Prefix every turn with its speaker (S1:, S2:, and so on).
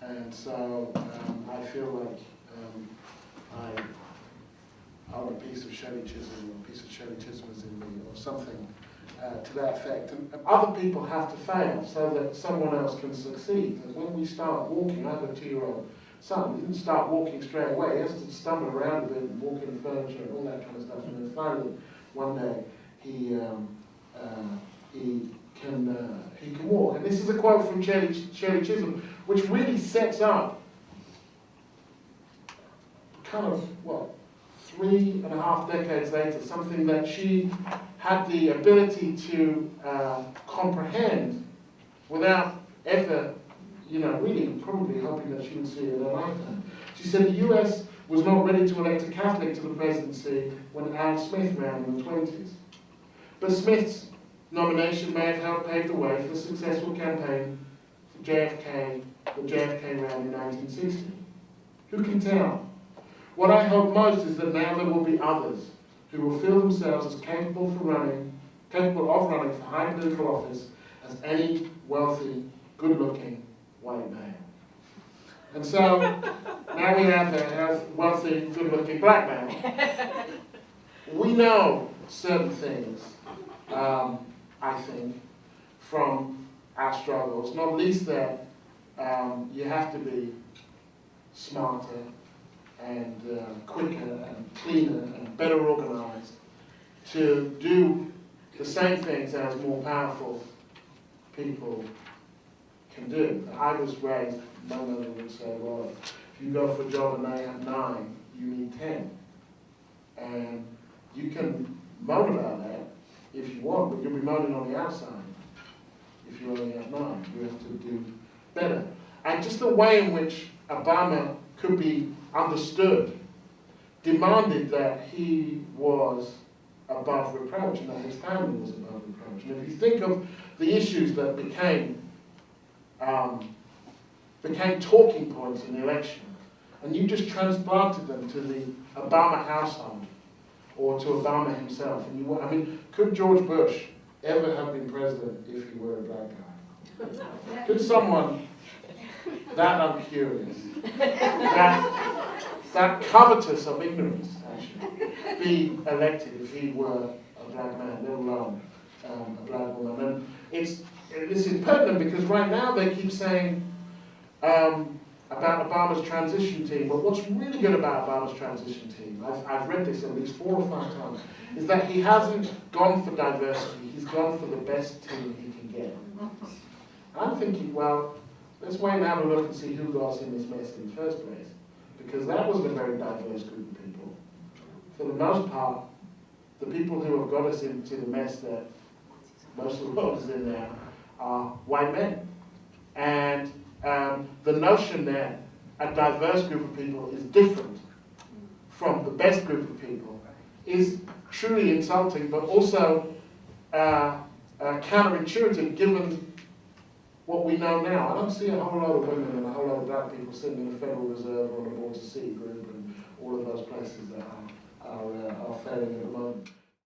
S1: And so I feel like I own a piece of Shirley Chisholm, or a piece of Shirley Chisholm is in me, or something to that effect. And other people have to fail so that someone else can succeed. And when we start walking, I have a 2-year-old son, he didn't start walking straight away. He has to stumble around a bit and walk in furniture and all that kind of stuff. And then finally, one day, he can walk. And this is a quote from Shirley Chisholm, which really sets up kind of, 3.5 decades later, something that she had the ability to comprehend without ever, really probably hoping that she would see it in her lifetime. She said the US was not ready to elect a Catholic to the presidency when Al Smith ran in the 20s. But Smith's nomination may have helped pave the way for the successful campaign for JFK, that JFK ran in 1960. Who can tell? What I hope most is that now there will be others who will feel themselves as capable of running for high political office as any wealthy, good-looking white male. And so now we have a wealthy, good-looking black man. We know certain things, I think, from our struggles, not least that you have to be smarter and quicker and cleaner and better organized to do the same things as more powerful people can do. I was raised, my mother would say, well, if you go for a job and they have 9, you need 10. And you can moan about that if you want, but you'll be moaning on the outside if you only have 9. You have to do better. And just the way in which Obama could be understood demanded that he was above reproach and that his family was above reproach. And if you think of the issues that became talking points in the election, and you just transplanted them to the Obama household or to Obama himself, and could George Bush ever have been president if he were a black guy? Could someone that uncurious, that covetous of ignorance, actually, be elected if he were a black man, let alone a black woman? And this is pertinent because right now they keep saying about Obama's transition team, but what's really good about Obama's transition team, I've read this at least 4 or 5 times, is that he hasn't gone for diversity, he's gone for the best team he can get. I'm thinking, well, let's wait and have a look and see who got us in this mess in the first place. Because that wasn't a very diverse group of people. For the most part, the people who have got us into the mess that most of the world is in now are white men. And the notion that a diverse group of people is different from the best group of people is truly insulting, but also counterintuitive given what we know now. I don't see a whole lot of women and a whole lot of black people sitting in the Federal Reserve or on the boards of Citigroup and all of those places that are failing at the moment.